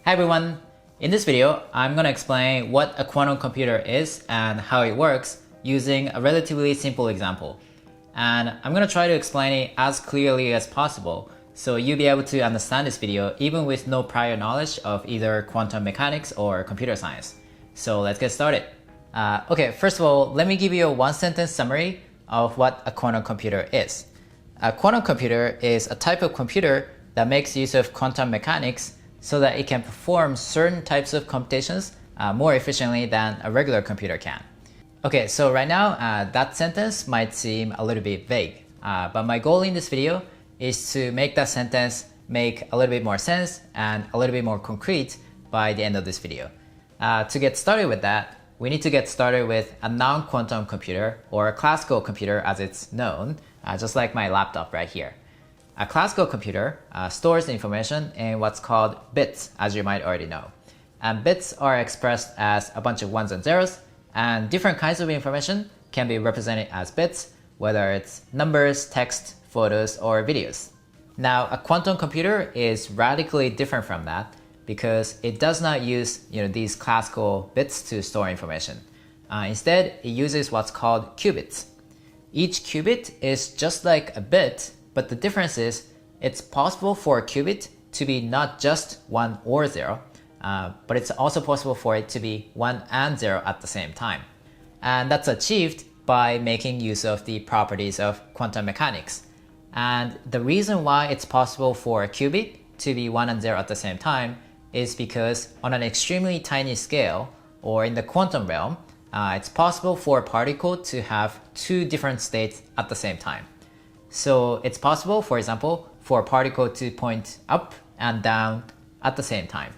Hi everyone! In this video, I'm going to explain what a quantum computer is and how it works using a relatively simple example. And I'm going to try to explain it as clearly as possible so you'll be able to understand this video even with no prior knowledge of either quantum mechanics or computer science. So let's get started. Okay, first of all, let me give you a one-sentence summary of what a quantum computer is. A quantum computer is a type of computer that makes use of quantum mechanics so that it can perform certain types of computations more efficiently than a regular computer can. Okay, so right now that sentence might seem a little bit vague, but my goal in this video is to make that sentence make a little bit more sense and a little bit more concrete by the end of this video. To get started with that, we need to get started with a non-quantum computer, or a classical computer as it's known, just like my laptop right here. A classical computer stores information in what's called bits, as you might already know. And bits are expressed as a bunch of ones and zeros, and different kinds of information can be represented as bits, whether it's numbers, text, photos, or videos. Now, a quantum computer is radically different from that because it does not use these classical bits to store information. Instead, it uses what's called qubits. Each qubit is just like a bit, but the difference is it's possible for a qubit to be not just 1 or 0, but it's also possible for it to be 1 and 0 at the same time. And that's achieved by making use of the properties of quantum mechanics. And the reason why it's possible for a qubit to be 1 and 0 at the same time is because on an extremely tiny scale, or in the quantum realm, it's possible for a particle to have two different states at the same time. So it's possible, for example, for a particle to point up and down at the same time.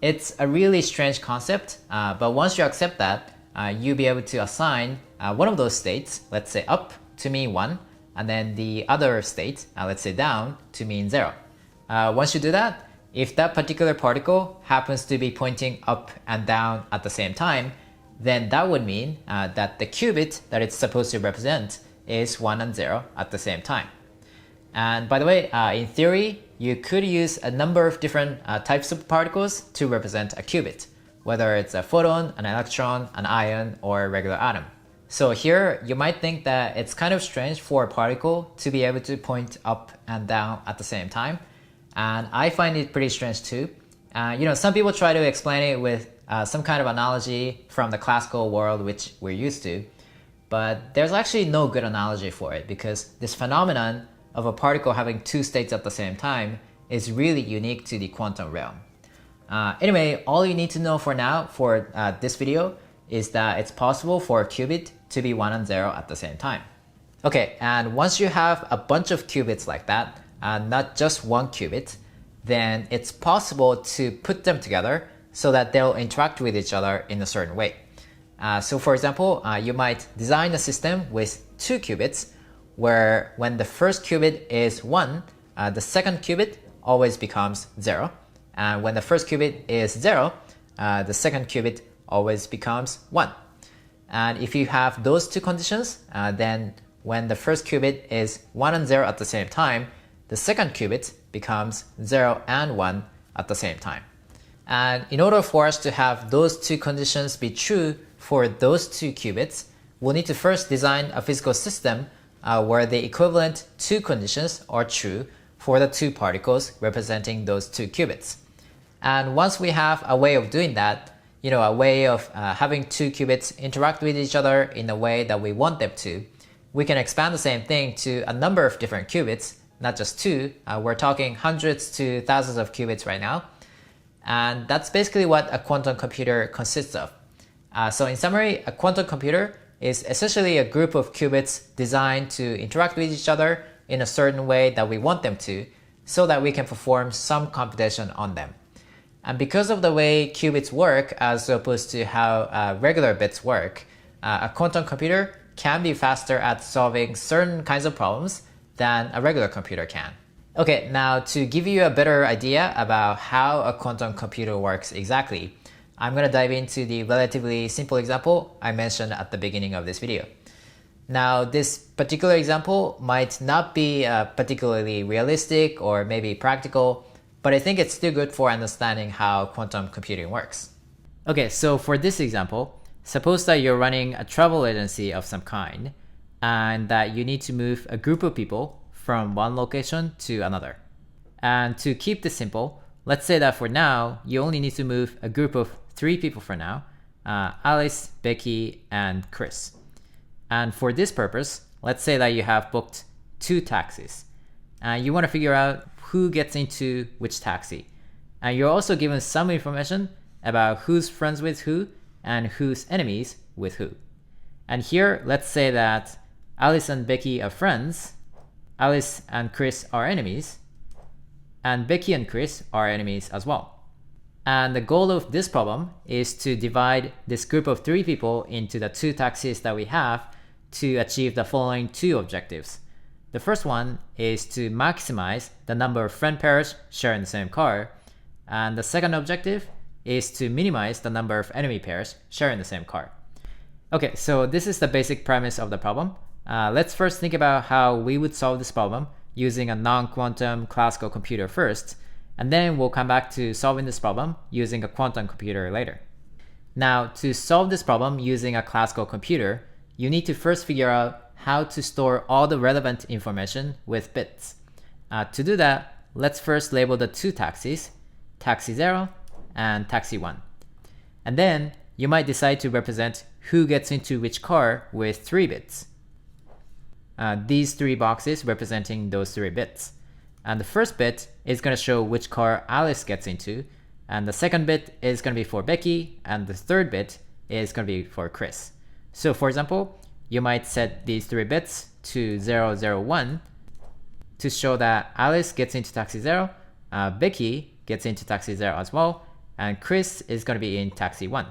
It's a really strange concept, but once you accept that, you'll be able to assign one of those states, let's say up, to mean 1, and then the other state, let's say down, to mean 0. Once you do that, if that particular particle happens to be pointing up and down at the same time, then that would mean that the qubit that it's supposed to represent is 1 and 0 at the same time. And by the way, in theory, you could use a number of different types of particles to represent a qubit, whether it's a photon, an electron, an ion, or a regular atom. So here, you might think that it's kind of strange for a particle to be able to point up and down at the same time. And I find it pretty strange too. Some people try to explain it with some kind of analogy from the classical world, which we're used to. But there's actually no good analogy for it because this phenomenon of a particle having two states at the same time is really unique to the quantum realm. Anyway, all you need to know for now for this video is that it's possible for a qubit to be 1 and 0 at the same time. Okay, and once you have a bunch of qubits like that, not just one qubit, then it's possible to put them together so that they'll interact with each other in a certain way. So for example, you might design a system with 2 qubits where when the first qubit is 1, the second qubit always becomes 0. And when the first qubit is 0, the second qubit always becomes 1. And if you have those two conditions, then when the first qubit is 1 and 0 at the same time, the second qubit becomes 0 and 1 at the same time. And in order for us to have those two conditions be true for those 2 qubits, we'll need to first design a physical system where the equivalent 2 conditions are true for the 2 particles representing those 2 qubits. And once we have a way of doing that, a way of having 2 qubits interact with each other in a way that we want them to, we can expand the same thing to a number of different qubits, not just 2. We're talking hundreds to thousands of qubits right now. And that's basically what a quantum computer consists of. So in summary, a quantum computer is essentially a group of qubits designed to interact with each other in a certain way that we want them to, so that we can perform some computation on them. And because of the way qubits work as opposed to how regular bits work, a quantum computer can be faster at solving certain kinds of problems than a regular computer can. Okay, now to give you a better idea about how a quantum computer works exactly, I'm going to dive into the relatively simple example I mentioned at the beginning of this video. Now, this particular example might not be particularly realistic or maybe practical, but I think it's still good for understanding how quantum computing works. Okay, so for this example, suppose that you're running a travel agency of some kind, and that you need to move a group of people from one location to another. And to keep this simple, let's say that for now, you only need to move a group of 3 people for now, Alice, Becky, and Chris. And for this purpose, let's say that you have booked 2 taxis. You want to figure out who gets into which taxi. And you're also given some information about who's friends with who and who's enemies with who. And here, let's say that Alice and Becky are friends, Alice and Chris are enemies, and Becky and Chris are enemies as well. And the goal of this problem is to divide this group of 3 people into the 2 taxis that we have to achieve the following 2 objectives. The first one is to maximize the number of friend pairs sharing the same car, and the second objective is to minimize the number of enemy pairs sharing the same car. Okay, so this is the basic premise of the problem. Let's first think about how we would solve this problem using a non-quantum classical computer first, and then we'll come back to solving this problem using a quantum computer later. Now, to solve this problem using a classical computer, you need to first figure out how to store all the relevant information with bits. To do that, let's first label the 2 taxis, taxi 0 and taxi 1. And then you might decide to represent who gets into which car with 3 bits. These 3 boxes representing those 3 bits. And the first bit is going to show which car Alice gets into, and the second bit is going to be for Becky, and the third bit is going to be for Chris. So for example, you might set these 3 bits to 0, 0, 1 to show that Alice gets into taxi 0, Becky gets into taxi 0 as well, and Chris is going to be in taxi 1.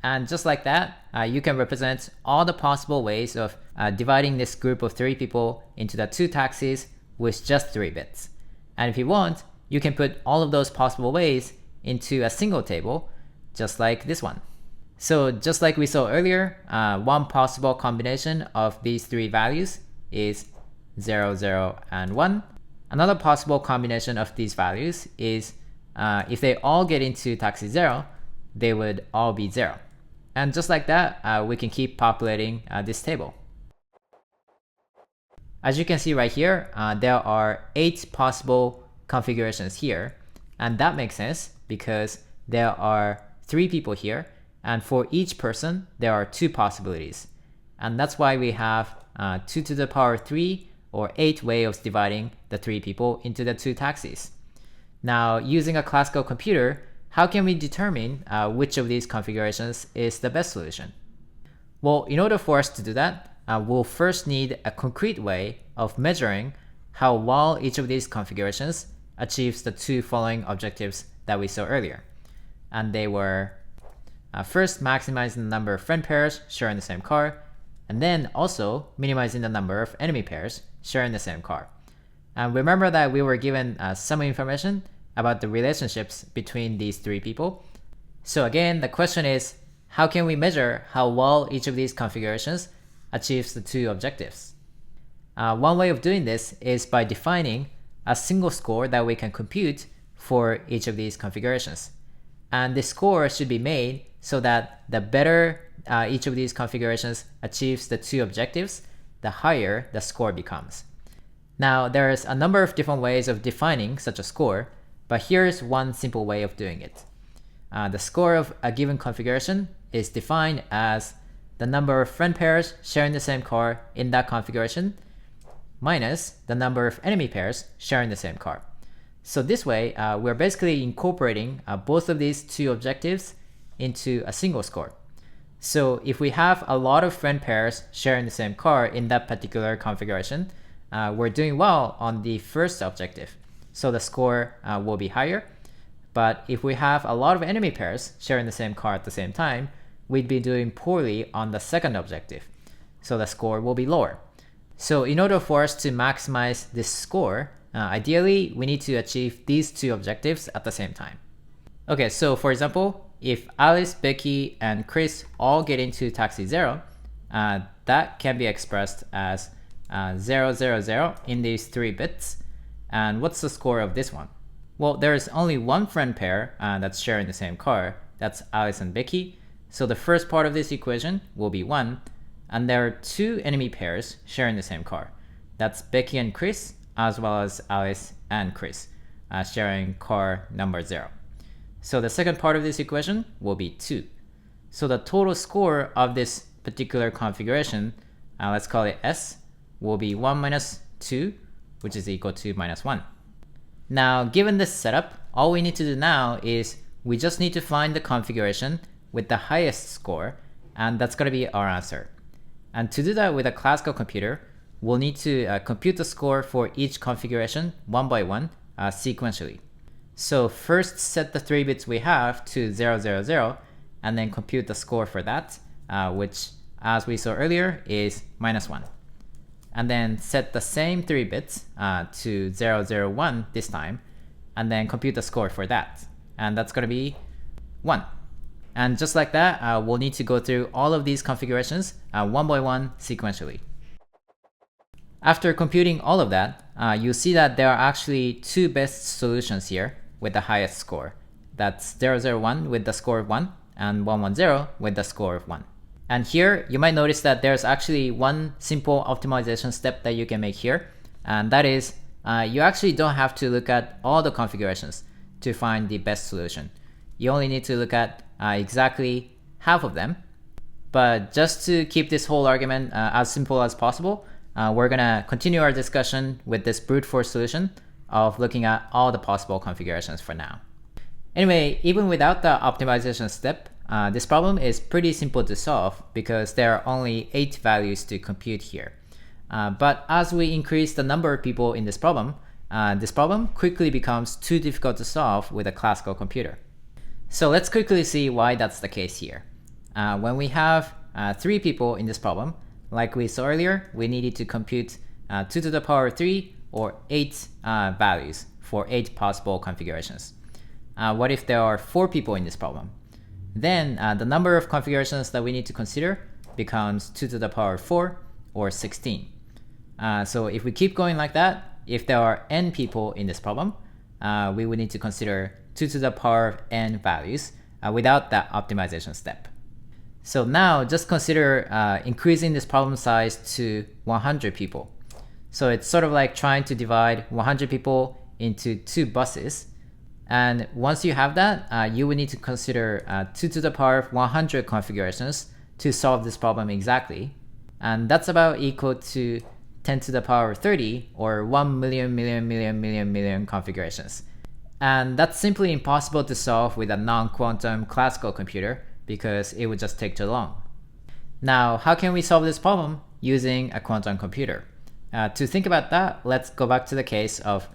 And just like that, you can represent all the possible ways of dividing this group of 3 people into the 2 taxis with just 3 bits. And if you want, you can put all of those possible ways into a single table, just like this one. So just like we saw earlier, one possible combination of these 3 values is 0, 0, and 1. Another possible combination of these values is if they all get into taxi 0, they would all be 0. And just like that, we can keep populating this table. As you can see right here, there are 8 possible configurations here. And that makes sense because there are 3 people here. And for each person, there are 2 possibilities. And that's why we have 2 to the power 3 or 8 ways of dividing the 3 people into the 2 taxis. Now, using a classical computer, how can we determine which of these configurations is the best solution? Well, in order for us to do that, we'll first need a concrete way of measuring how well each of these configurations achieves the 2 following objectives that we saw earlier. And they were first maximizing the number of friend pairs sharing the same car, and then also minimizing the number of enemy pairs sharing the same car. And remember that we were given some information about the relationships between these 3 people. So again, the question is, how can we measure how well each of these configurations achieves the 2 objectives? One way of doing this is by defining a single score that we can compute for each of these configurations. And this score should be made so that the better each of these configurations achieves the 2 objectives, the higher the score becomes. Now, there's a number of different ways of defining such a score, but here's one simple way of doing it. The score of a given configuration is defined as the number of friend pairs sharing the same car in that configuration minus the number of enemy pairs sharing the same car. So this way, we're basically incorporating both of these 2 objectives into a single score. So if we have a lot of friend pairs sharing the same car in that particular configuration, we're doing well on the first objective. So the score will be higher. But if we have a lot of enemy pairs sharing the same car at the same time, we'd be doing poorly on the second objective. So the score will be lower. So in order for us to maximize this score, ideally, we need to achieve these 2 objectives at the same time. Okay, so for example, if Alice, Becky, and Chris all get into taxi 0, that can be expressed as 0, 0, 0 in these 3 bits. And what's the score of this one? Well, there's only one friend pair that's sharing the same car. That's Alice and Becky. So the first part of this equation will be 1. And there are two enemy pairs sharing the same car. That's Becky and Chris, as well as Alice and Chris, sharing car number 0. So the second part of this equation will be 2. So the total score of this particular configuration, let's call it S, will be 1 minus 2, which is equal to minus 1. Now, given this setup, all we need to do now is we just need to find the configuration with the highest score, and that's going to be our answer. And to do that with a classical computer, we'll need to compute the score for each configuration one by one sequentially. So first set the 3 bits we have to 0, 0, 0, and then compute the score for that, which, as we saw earlier, is minus 1. And then set the same 3 bits to 0, 0, 1 this time, and then compute the score for that. And that's going to be 1. And just like that, we'll need to go through all of these configurations one by one sequentially. After computing all of that, you'll see that there are actually 2 best solutions here with the highest score. That's 0, 0, 1 with the score of 1, and 1, 1, 0 with the score of 1. And here, you might notice that there's actually one simple optimization step that you can make here. And that is, you actually don't have to look at all the configurations to find the best solution. You only need to look at exactly half of them. But just to keep this whole argument as simple as possible, we're gonna continue our discussion with this brute force solution of looking at all the possible configurations for now. Anyway, even without the optimization step, this problem is pretty simple to solve because there are only 8 values to compute here. But as we increase the number of people in this problem quickly becomes too difficult to solve with a classical computer. So let's quickly see why that's the case here. When we have 3 people in this problem, like we saw earlier, we needed to compute 2 to the power 3 or 8 values for 8 possible configurations. What if there are 4 people in this problem? Then the number of configurations that we need to consider becomes 2 to the power 4 or 16. So if we keep going like that, if there are n people in this problem, we would need to consider 2 to the power of n values without that optimization step. So now just consider increasing this problem size to 100 people. So it's sort of like trying to divide 100 people into 2 buses. And once you have that, you would need to consider 2 to the power of 100 configurations to solve this problem exactly. And that's about equal to 10 to the power 30 or 1 million configurations. And that's simply impossible to solve with a non-quantum classical computer because it would just take too long. Now, how can we solve this problem using a quantum computer? To think about that, let's go back to the case of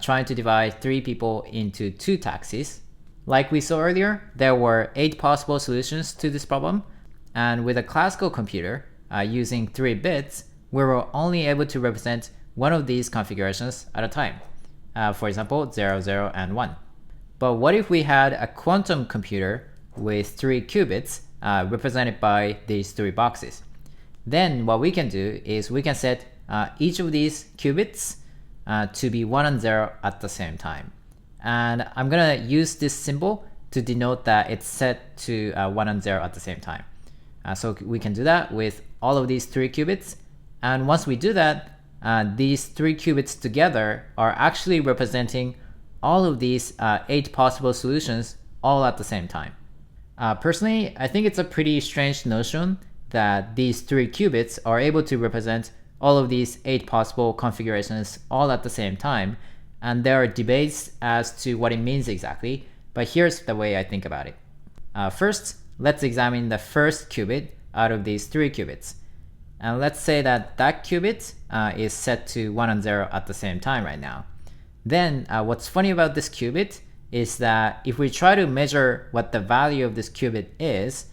trying to divide 3 people into 2 taxis. Like we saw earlier, there were 8 possible solutions to this problem, and with a classical computer using 3 bits, we were only able to represent one of these configurations at a time. For example, 0, 0, and 1. But what if we had a quantum computer with 3 qubits represented by these 3 boxes? Then what we can do is we can set each of these qubits to be 1 and 0 at the same time. And I'm gonna use this symbol to denote that it's set to 1 and 0 at the same time. So we can do that with all of these 3 qubits. And once we do that, these 3 qubits together are actually representing all of these 8 possible solutions all at the same time. Personally, I think it's a pretty strange notion that these 3 qubits are able to represent all of these 8 possible configurations all at the same time, and there are debates as to what it means exactly, but here's the way I think about it. First, let's examine the first qubit out of these 3 qubits. And let's say that that qubit is set to 1 and 0 at the same time right now. Then what's funny about this qubit is that if we try to measure what the value of this qubit is,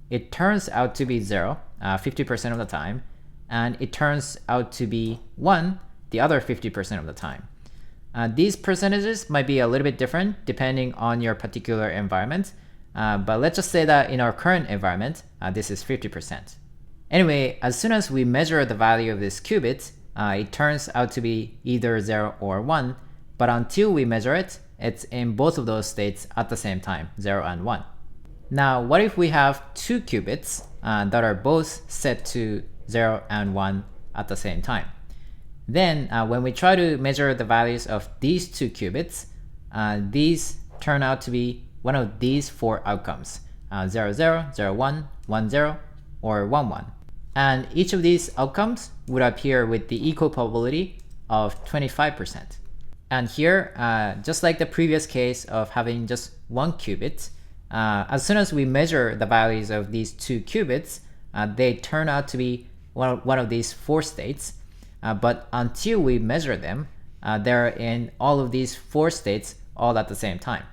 it turns out to be 0, 50% of the time, and it turns out to be 1 the other 50% of the time. These percentages might be a little bit different depending on your particular environment, but let's just say that in our current environment, this is 50%. Anyway, as soon as we measure the value of this qubit, it turns out to be either 0 or 1, but until we measure it, it's in both of those states at the same time, 0 and 1. Now, what if we have two qubits that are both set to 0 and 1 at the same time? Then, when we try to measure the values of these two qubits, these turn out to be one of these four outcomes, 0, 0, 0, 1, 1, 0, or 1, 1. And each of these outcomes would appear with the equal probability of 25%. And here, just like the previous case of having just one qubit, as soon as we measure the values of these two qubits, they turn out to be one of these four states. But until we measure them, they're in all of these four states all at the same time.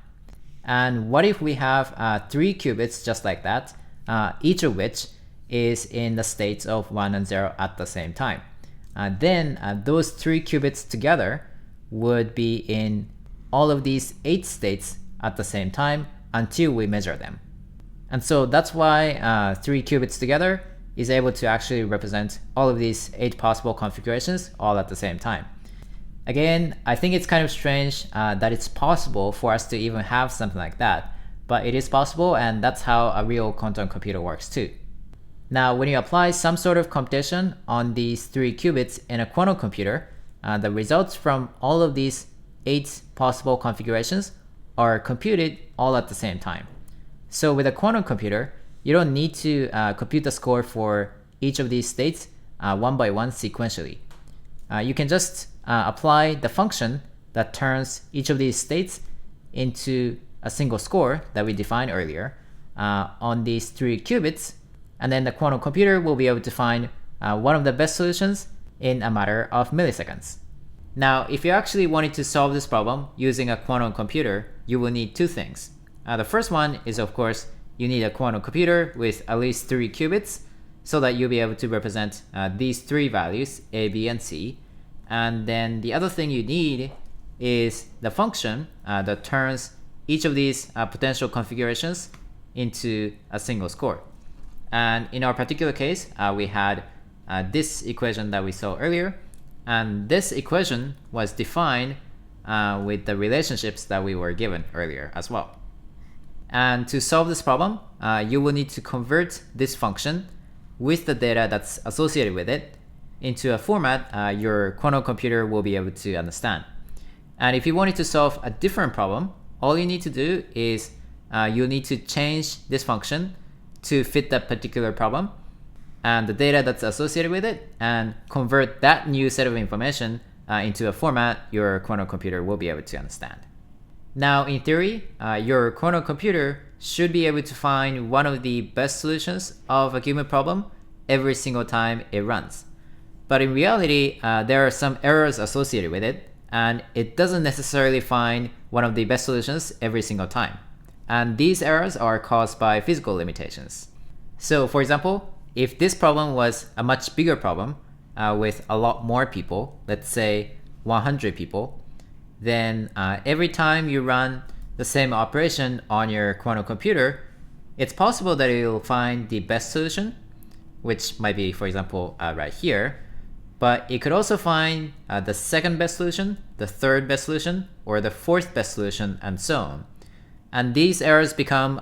And what if we have three qubits just like that, each of which is in the states of 1 and 0 at the same time? Then those three qubits together would be in all of these 8 states at the same time until we measure them. And so that's why 3 qubits together is able to actually represent all of these 8 possible configurations all at the same time. Again, I think it's kind of strange that it's possible for us to even have something like that, but it is possible, and that's how a real quantum computer works too. Now, when you apply some sort of computation on these 3 qubits in a quantum computer, the results from all of these 8 possible configurations are computed all at the same time. So with a quantum computer, you don't need to compute the score for each of these states one by one sequentially. You can just apply the function that turns each of these states into a single score that we defined earlier on these 3 qubits, and then the quantum computer will be able to find one of the best solutions in a matter of milliseconds. Now, if you actually wanted to solve this problem using a quantum computer, you will need 2 things. The first one is, of course, you need a quantum computer with at least 3 qubits so that you'll be able to represent these 3 values, A, B, and C. And then the other thing you need is the function that turns each of these potential configurations into a single score. And in our particular case, we had this equation that we saw earlier, and this equation was defined with the relationships that we were given earlier as well. And to solve this problem, you will need to convert this function with the data that's associated with it into a format your quantum computer will be able to understand. And if you wanted to solve a different problem, all you need to do is you'll need to change this function to fit that particular problem and the data that's associated with it, and convert that new set of information into a format your quantum computer will be able to understand. Now, in theory, your quantum computer should be able to find one of the best solutions of a given problem every single time it runs. But in reality, there are some errors associated with it, and it doesn't necessarily find one of the best solutions every single time. And these errors are caused by physical limitations. So, for example, if this problem was a much bigger problem with a lot more people, let's say 100 people, then every time you run the same operation on your quantum computer, it's possible that it will find the best solution, which might be, for example, right here. But it could also find the second best solution, the third best solution, or the fourth best solution, and so on. And these errors become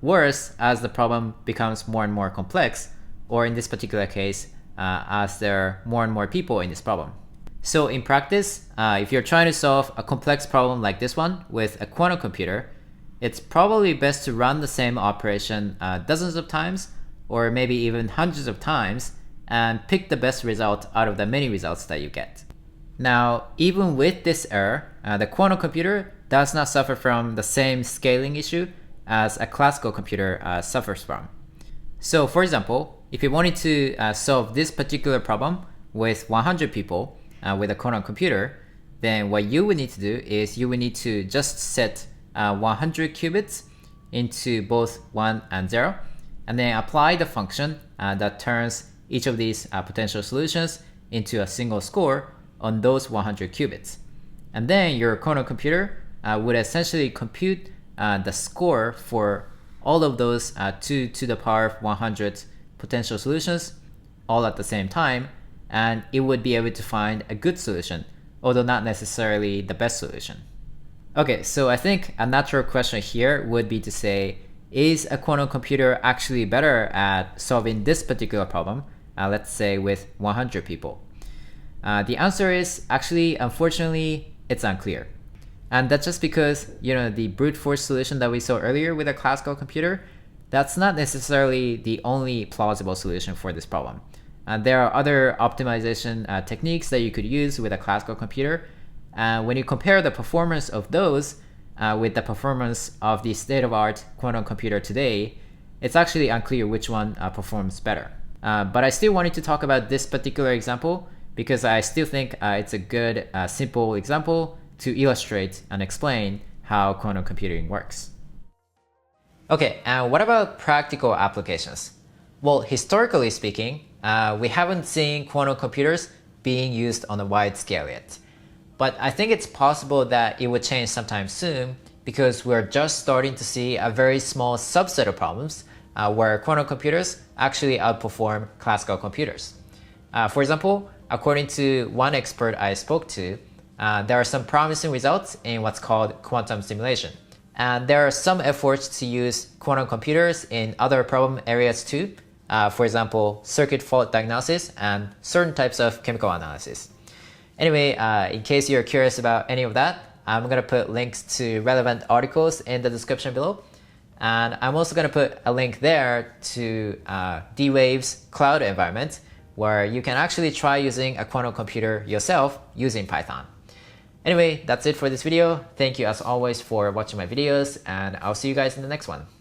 worse as the problem becomes more and more complex, or in this particular case, as there are more and more people in this problem. So in practice, if you're trying to solve a complex problem like this one with a quantum computer, it's probably best to run the same operation dozens of times, or maybe even hundreds of times, and pick the best result out of the many results that you get. Now, even with this error, the quantum computer does not suffer from the same scaling issue as a classical computer suffers from. So for example, if you wanted to solve this particular problem with 100 people with a quantum computer, then what you would need to do is you would need to just set 100 qubits into both 1 and 0, and then apply the function that turns each of these potential solutions into a single score on those 100 qubits. And then your quantum computer would essentially compute the score for all of those 2 to the power of 100 potential solutions all at the same time, and it would be able to find a good solution, although not necessarily the best solution. Okay, so I think a natural question here would be to say, is a quantum computer actually better at solving this particular problem, let's say with 100 people? The answer is actually, unfortunately, it's unclear. And that's just because, the brute force solution that we saw earlier with a classical computer, that's not necessarily the only plausible solution for this problem. There are other optimization techniques that you could use with a classical computer. When you compare the performance of those with the performance of the state-of-art quantum computer today, it's actually unclear which one performs better. But I still wanted to talk about this particular example because I still think it's a good, simple example to illustrate and explain how quantum computing works. Okay, and what about practical applications? Well, historically speaking, we haven't seen quantum computers being used on a wide scale yet. But I think it's possible that it would change sometime soon because we're just starting to see a very small subset of problems where quantum computers actually outperform classical computers. For example, according to one expert I spoke to, there are some promising results in what's called quantum simulation. And there are some efforts to use quantum computers in other problem areas too. For example, circuit fault diagnosis and certain types of chemical analysis. Anyway, in case you're curious about any of that, I'm going to put links to relevant articles in the description below. And I'm also going to put a link there to D-Wave's cloud environment, where you can actually try using a quantum computer yourself using Python. Anyway, that's it for this video. Thank you as always for watching my videos, and I'll see you guys in the next one.